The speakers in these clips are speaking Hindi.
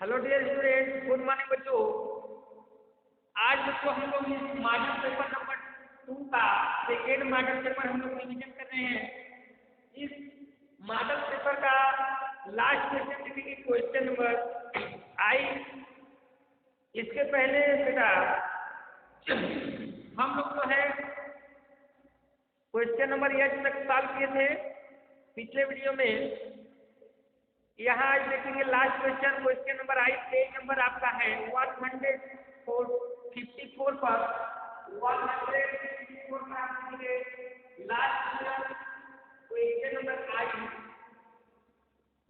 Hello dear student, good morning बच्चों। आज बच्चों हम लोग इस मॉडल पेपर नंबर 2 का सेकेंड मॉडल पेपर हम लोग रिवीजन कर रहे हैं। इस मॉडल पेपर का लास्ट क्वेश्चन लिखेंगे क्वेश्चन नंबर आई। इसके पहले बेटा हम लोग जो है क्वेश्चन नंबर एच तक सॉल्व किए थे पिछले वीडियो में। यहाँ आज देखेंगे लास्ट क्वेश्चन, क्वेश्चन नंबर आई। पेज नंबर आपका है 154 पर 154 पर आप देखेंगे लास्ट क्वेश्चन नंबर आई।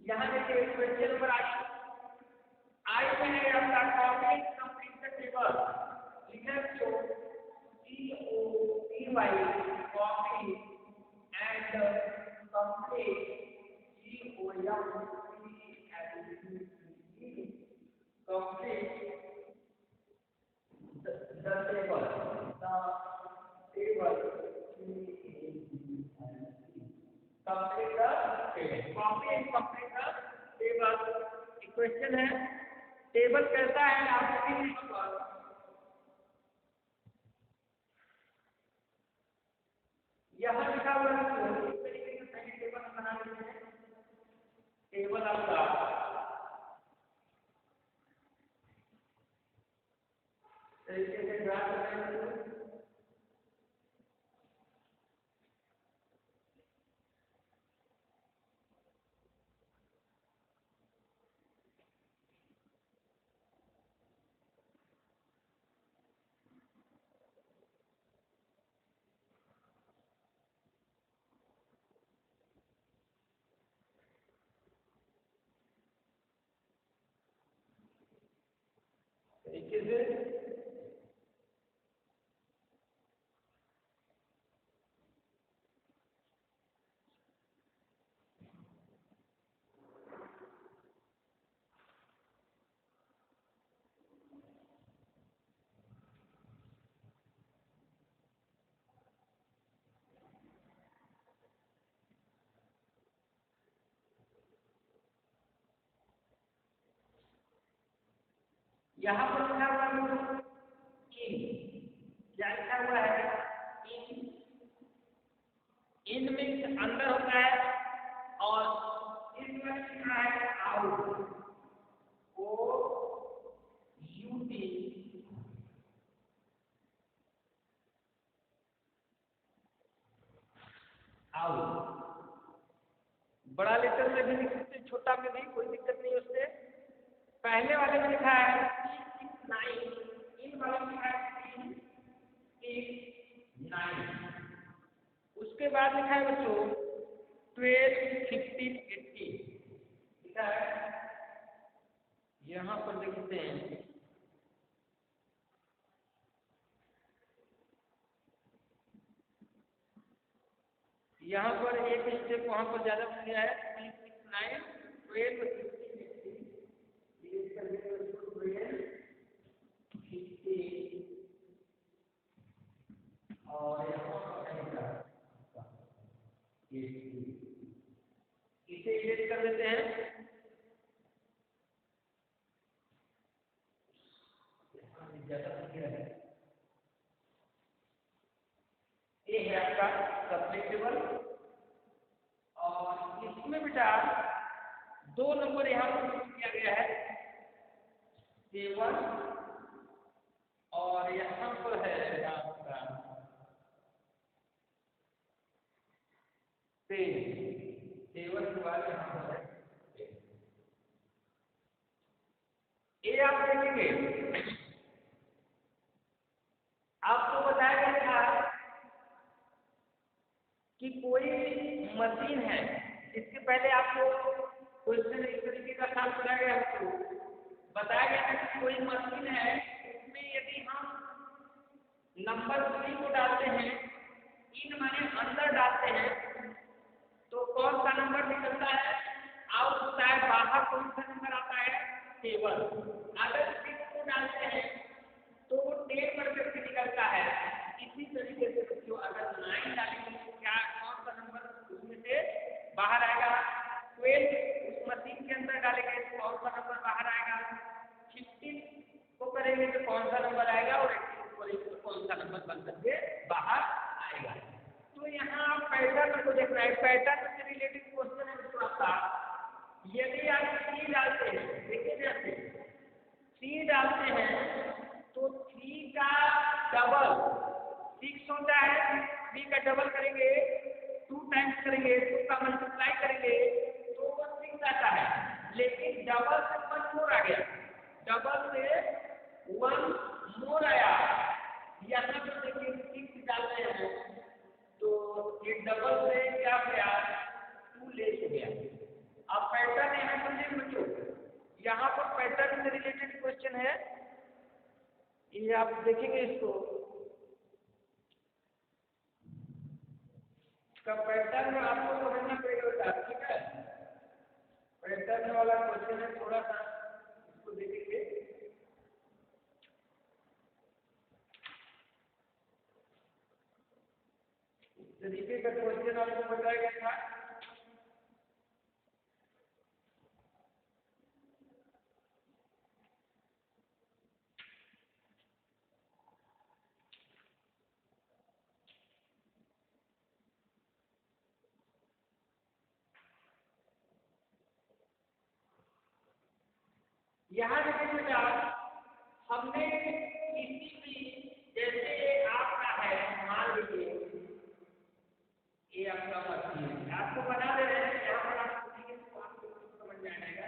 यहाँ देखिए क्वेश्चन नंबर आई में है आपका कॉपी कंप्लीट टेबल लिखा जो COPY copy and complete COM complete the table complete the table copy and complete the table। Question है टेबल कैसा है आप देखेंगे यहाँ पर। यहाँ लिखा हुआ है इस तरीके से पहले टेबल बना लेते हैं। टेबल आपका तरीके से ड्रा करते हैं। तरीके से यहाँ पर लिखा हुआ है इन। क्या लिखा हुआ है? इन। इन मीन्स अंदर होता है और इसमें लिखा है आउट। OUT out. बड़ा लेटर में भी लिख सकते, छोटा में भी, कोई दिक्कत नहीं उससे। पहले वाले में लिखा है 369, इन वाले में लिखा है 369। उसके बाद लिखा है बच्चों 12, 15, 18 लिखा है। यहाँ पर देखते हैं यहाँ पर एक स्टेप वहाँ पर ज्यादा बन गया है 369, 12, 15 और यहाँ पर इसे इरेज कर देते हैं। ये है आपका कंप्लीट टेबल और इसमें बेटा 2 नंबर यहाँ पर दिया गया है 7 और यहाँ पर है आपका 7 के बाद यहाँ पर है। ये आप देखेंगे आपको बताया गया था कि कोई मशीन है। इसके पहले आपको क्वेश्चन इस तरीके का सॉल्व कराया गया आपको बताया गया था कि कोई मशीन है, उसमें यदि हम नंबर 3 को डालते हैं, इन माने अंदर डालते हैं, तो कौन सा नंबर निकलता है? आउट होता है। बाहर कौन सा नंबर आता है? टेबल। अगर 6 को डालते हैं तो 10 पर करके निकलता है। इसी तरीके से बच्चों अगर 9 डालेंगे तो क्या कौन सा नंबर उसमें से बाहर आएगा? 12 उस मशीन के अंदर डालेंगे तो कौन सा नंबर बाहर आएगा? पैटर्न से रिलेटेड क्वेश्चन है जो आपका, यदि आप सी डालते हैं, देखिए जैसे सी डालते हैं तो 3 का डबल 6 होता है, 3 का डबल करेंगे 2 टाइम्स करेंगे, 2 का मल्टीप्लाई करेंगे तो 6 आता है, लेकिन डबल से 1 मोर आ गया, डबल से 1 मोर आया। यहाँ पर देखिए 6 डाल रहे हैं तो ये डबल से क्या हो गया 2 लेस हो गया। अब पैटर्न यहाँ समझे बच्चों, यहाँ पर पैटर्न से रिलेटेड क्वेश्चन है, ये आप देखेंगे इसको का पैटर्न आपको समझना पड़ेगा बेटा, ठीक है। पैटर्न वाला क्वेश्चन है, थोड़ा सा इसको देखेंगे। इस तरीके का क्वेश्चन आपको बताया गया था। यहाँ देखिए बेटा, हमने किसी भी, जैसे आपका है, मान लीजिए ये आपका मछली है, आपको बना दे रहे हैं, यहाँ पर आप समझेंगे तो आपको समझ में आएगा।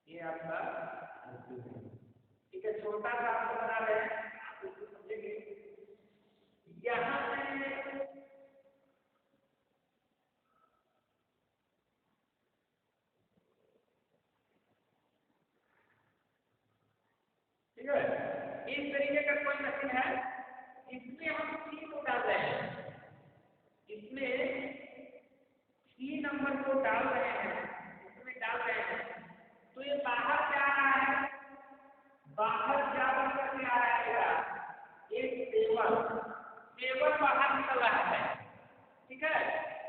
ये आपका ठीक है, छोटा सा आपको बना रहे हैं, आप इसको समझेंगे। यहाँ से ठीक है, इस तरीके का कोई मशीन है, इसमें हम सी को डाल रहे हैं, इसमें सी नंबर को डाल रहे हैं, इसमें डाल रहे हैं तो ये बाहर क्या आ रहा है, बाहर क्या बन करके आ रहा है, एक सेवन बाहर निकल रहा है, ठीक है।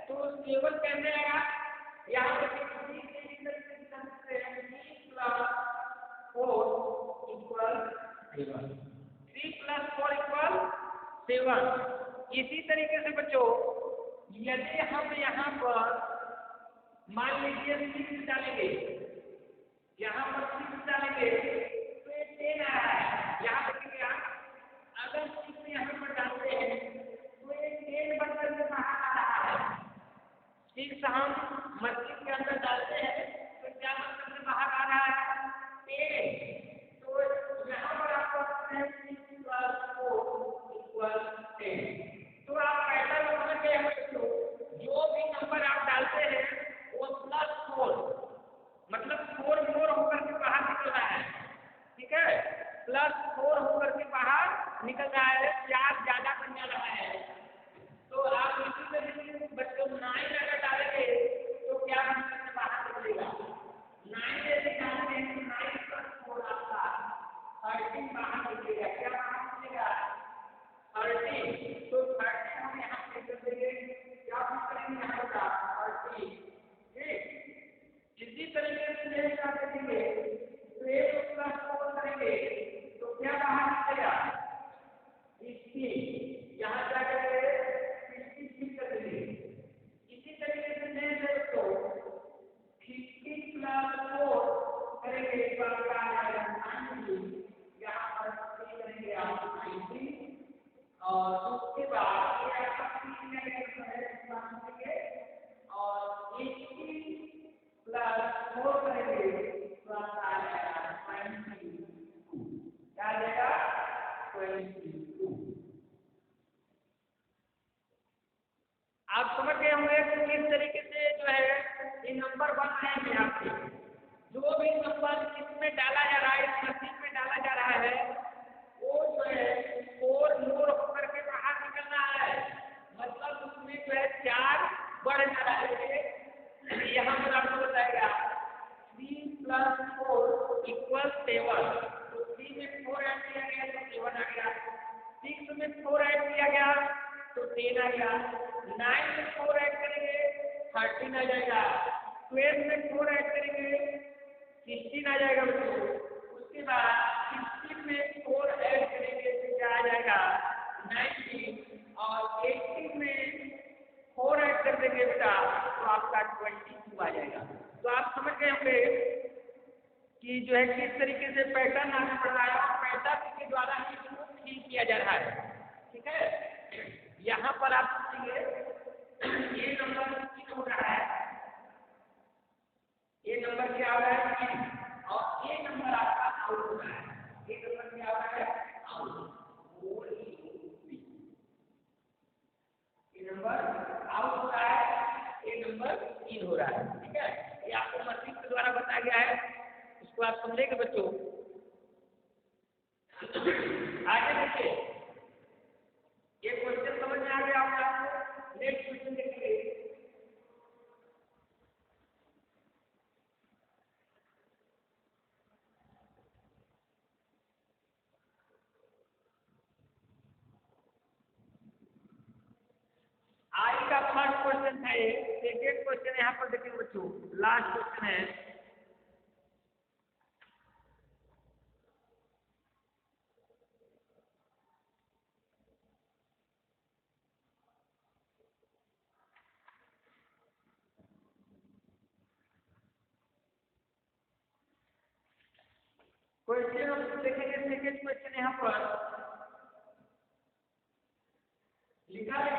तो सेवन कैसे आएगा, यहाँ पर सी प्लस 4 इक्वल 7, 3 + 4 = 7। इसी तरीके से बच्चों, यदि हम यहाँ पर मान लीजिए 6 डालेंगे, यहाँ पर 6 डालेंगे तो ये 10 आ रहा है। यहाँ देखिए आप, अगर 6 यहाँ पर डालते हैं तो ये 10 बनकर के बाहर आ रहा है। 6 हम मस्जिद के अंदर डालते हैं तो क्या बनकर के बाहर आ रहा है, 10। तो यहाँ पर आपको 6 + 4 = 10। तो आप पैटर्न समझ गए हैं बच्चों, जो भी नंबर आप डालते हैं वो +4, मतलब 4 मोर होकर के बाहर निकल रहा है, ठीक है, +4 होकर के बाहर निकल रहा है, 4 ज्यादा बनने रहा है। तो आप इसी तरीके से बच्चों 9 अगर डालेंगे तो क्या बनकर के बाहर निकलेगा, 9 यदि डालते हैं तो 9 + 4 आपका 13 बाहर निकलेगा। क्या बाहर निकलेगा, 13। तो 13 हम यहाँ पे कर देंगे, क्या हम करेंगे यहाँ पर 13, ठीक। इसी तरीके से ये क्या करेंगे, 12 + 4 करेंगे तो क्या बाहर निकलेगा, 16। यहाँ क्या करेंगे, 16 कर देंगे। इसी तरीके से नेक्स्ट तो 15 + 4 करेंगे तो आपका आ जाएगा 19। यहाँ पर करेंगे आप 19 और उसके बाद ये आपका 3 करेंगे और 18 + 4 करेंगे तो आपका आ जाएगा 22। क्या आ जाएगा, 22। आप समझ गए होंगे कि किस तरीके से जो है ये नंबर बन रहे हैं आपके, जो भी नंबर इसमें डाला जा रहा है, इस मशीन में डाला जा रहा है, वो जो है 4 मोर होकर के बाहर निकल रहा है, मतलब उसमें जो है 4 बढ़ जा रहा है। यहाँ पर आपको बताएगा 3 + 4 = 7। तो 3 में 4 ऐड किया गया तो 7 आ गया, 6 में 4 ऐड किया गया तो 10 आ गया, 9 में 4 ऐड करेंगे 13 आ जाएगा, 12 में 4 ऐड करेंगे 16 आ जाएगा बच्चों। उसके बाद 16 में 4 ऐड करेंगे तो क्या आ जाएगा, 19। और 18 में कि जो है किस तरीके से पैटर्न आगे बढ़ रहा है और पैटर्न के द्वारा ही इसको फील किया जा रहा है। ठीक है, यहाँ पर आप सोचिए ये नंबर 3 हो रहा है, ये नंबर क्या हो रहा है 3, और ये नंबर आपका आउट हो रहा है, ये नंबर क्या हो रहा है आउट, ये नंबर आउट हो रहा है, ये नंबर 3 हो रहा है। ठीक है, ये आपको मशीन के द्वारा बताया गया है, इसको आप समझेंगे बच्चों। आगे देखिए, ये क्वेश्चन समझ में आ गया होगा आपको। नेक्स्ट क्वेश्चन देखिए, आई का फर्स्ट क्वेश्चन है ये, सेकेंड क्वेश्चन यहाँ पर देखिए बच्चों, लास्ट क्वेश्चन है। क्वेश्चन हम देखेंगे, सेकेंड क्वेश्चन यहाँ पर लिखा है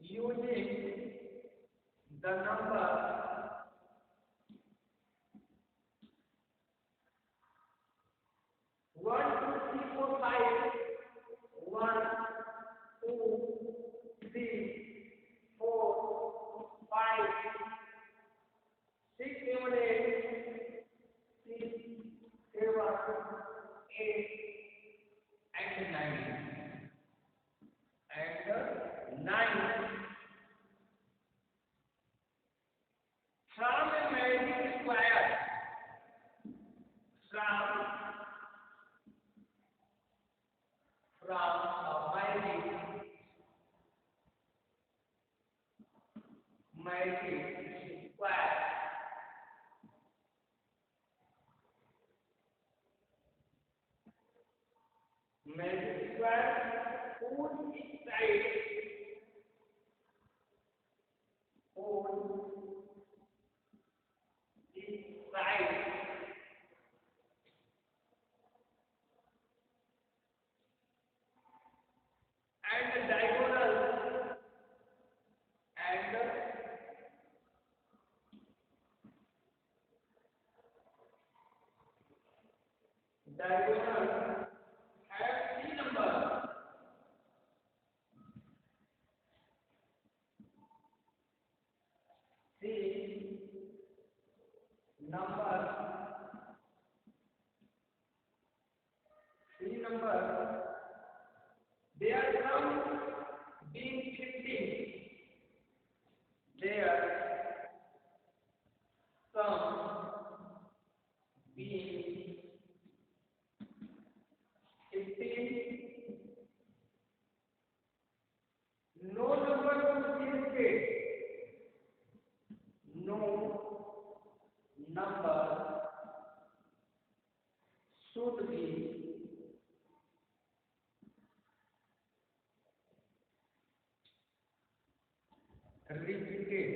using the number, one two three four five, 1 2 3 4 5 6 7 8 6 7 8 and 9 from a magic square, from a magic square, magic square whose side and diagonal have 3 numbers. 3 numbers. 3 numbers. Their sum being 15. Their sum being 15. No number should be repeated. No number should be repeated.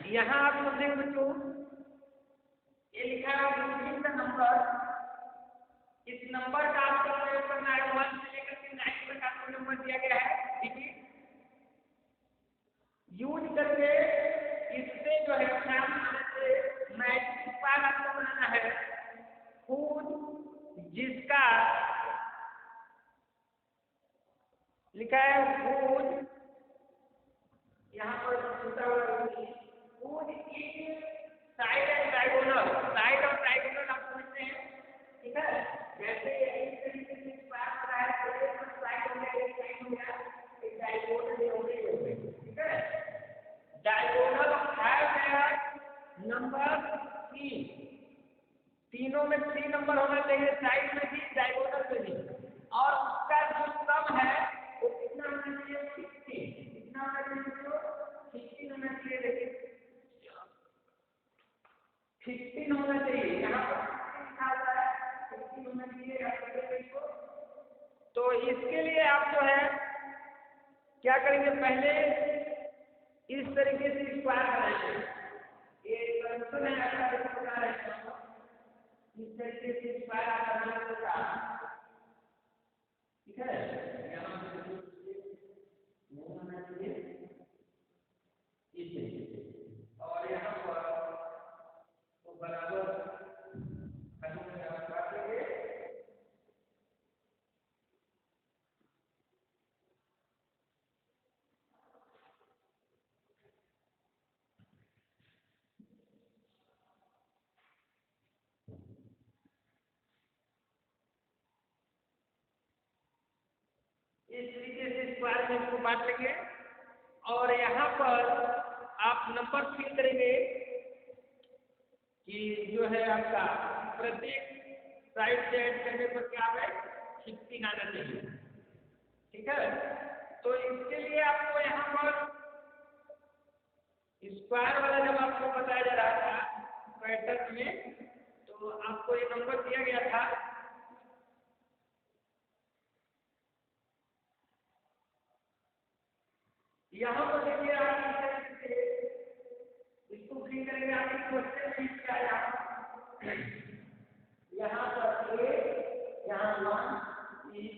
यहाँ आप समझेंगे बच्चों, ये लिखा है यूजिंग द नंबर, इस नंबर का आपको प्रयोग करना है, 1 से लेकर के 9 तक आपको नंबर दिया गया है। ठीक है, यूज करके इससे जो है मैजिक स्क्वायर आपको बनाना है, खुद जिसका लिखा है खुद, यहाँ पर छूटा हुआ खुद इस साइड एंड डायगोनल, साइड और डायगोनल आप समझते हैं। ठीक है, जैसे इस तरीके से स्क्वायर बना है, तो एक साइड हो गया, एक साइड हो गया, एक डायगोनल हो गई। ठीक है, डायगोनल है नंबर 3, तीनों में 3 नंबर होना चाहिए, साइड में भी डायगोनल में भी, और उसका जो सम है वो कितना होना चाहिए 16, कितना होना चाहिए 16 होना चाहिए। देखिए 15 होना चाहिए, यहाँ पर 15 लिखा हुआ है, 15 होना चाहिए, आप करेंगे इसको। तो इसके लिए आप जो है क्या करेंगे, पहले इस तरीके से स्क्वायर बनाएंगे। ये फंक्शन है आपका, देखो बता रहे हैं, इस तरीके से स्क्वायर आपका बनेगा, ठीक है। यहाँ पे वो होना चाहिए इस तरीके से, और यहाँ पर तो बराबर काट लेंगे। इस तरीके से स्क्वायर में इसको बांट लेंगे, और यहाँ पर आप नंबर फिल करेंगे कि जो है आपका प्रत्येक साइड से ऐड करने पर क्या है 16 आना चाहिए, ठीक है। तो इसके लिए आपको यहाँ पर स्क्वायर वाला जब आपको बताया जा रहा था पैटर्न में, तो आपको ये नंबर दिया गया था, यहाँ पर देखिए आप इस तरीके से इसको फिल करेंगे। आपके क्वेश्चन में क्या है, यहाँ पर ए, यहाँ 1 3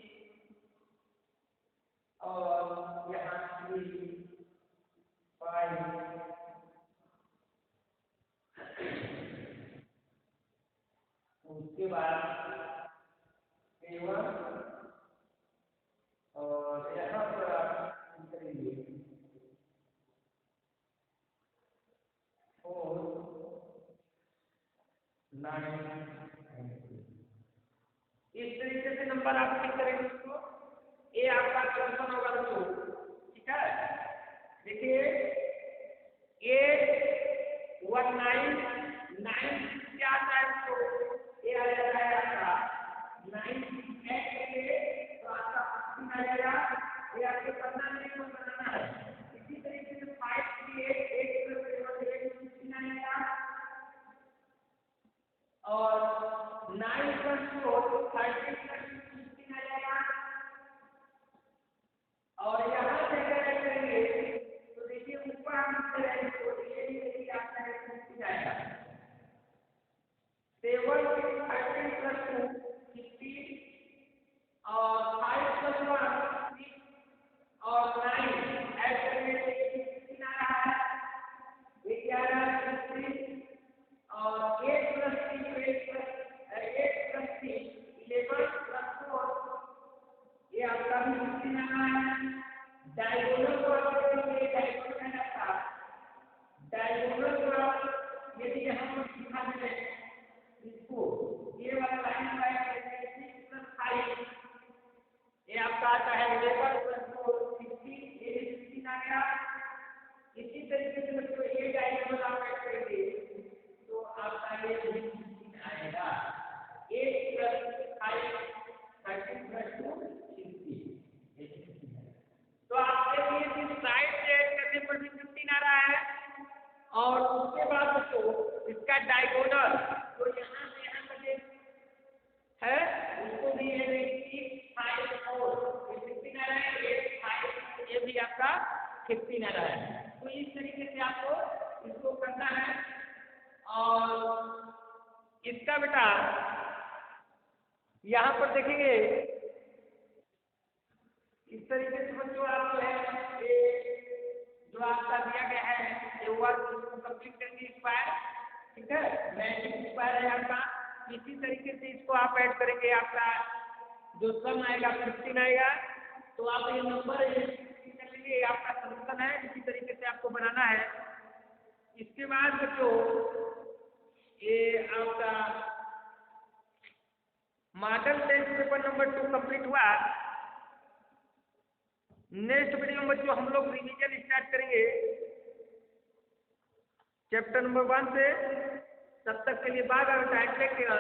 और यहाँ 3 5, उसके बाद A1, और यहाँ पर आप करेंगे 4 9। इस तरीके से नंबर आप फिल करेंगे उसको। ये आपका क्वेश्चन होगा दोस्तों, ठीक है। देखिए 8 1 9 9 क्या आता है तो ये आ जाता है आपका 9 ऐड करेंगे तो आपका 15 आ जाएगा। ये आपके 15 मिनट में बनाना है। इसी तरीके से 5 3 8 प्लस 7 8 16 आएगा, और 9 प्लस 4 13 प्लस 16 आ जाएगा। और यहाँ से अगर ऐड करेंगे तो देखिए ऊपर हम लिखते रहेंगे तो ये आपका 15 आएगा। 7 13 प्लस 2 15, और 5 प्लस 1 6, और 9 ऐड करेंगे तो ये 16 आ रहा है। ये क्या आ रहा है 16, और 8 प्लस 3 8 प्लस 3 11 प्लस 4, ये आपका भी 16 आ रहा है। डायगोनल को आप देखेंगे, डायगोनल है आपका, डायगोनल को आप यदि यहाँ पर दिखा दें इसको, ये वाला लाइन बाय करेंगे 6 प्लस 5, ये आपका आता है 11 प्लस 4 16, ये 16 आ गया। इसी तरीके से बच्चों ये डायगोनल आप ऐड करेंगे तो आपका ये 16 आएगा। 8 प्लस 5 13 प्लस 2 16। तो आप देखिए कि साइड से ऐड करने पर भी 15 आ रहा है, और उसके बाद दोस्तों इसका डायगोनल तो यहाँ से यहाँ तक है उसको भी 6 5 4 15 आ रहा है, 8 5 ये भी आपका 15 आ रहा है। तो इस तरीके से आपको इसको करना है। और इसका बेटा यहाँ पर देखेंगे इस तरीके से बच्चों आप जो है ये जो आपका दिया गया है ये वर्क इसको कंप्लीट करेंगे स्क्वायर, ठीक है। मैजिक स्क्वायर है आपका। इसी तरीके से इसको आप ऐड करेंगे, आपका जो सम आएगा 15 आएगा। तो आप ये नंबर कर लीजिए, आपका सॉल्यूशन है। इसी तरीके से आपको बनाना है। इसके बाद बच्चों ये आपका model test paper number 2 complete हुआ। नेक्स्ट वीडियो में बच्चों हम लोग रिवीजन स्टार्ट करेंगे चैप्टर नंबर 1 से। तब तक के लिए bye bye, time take care.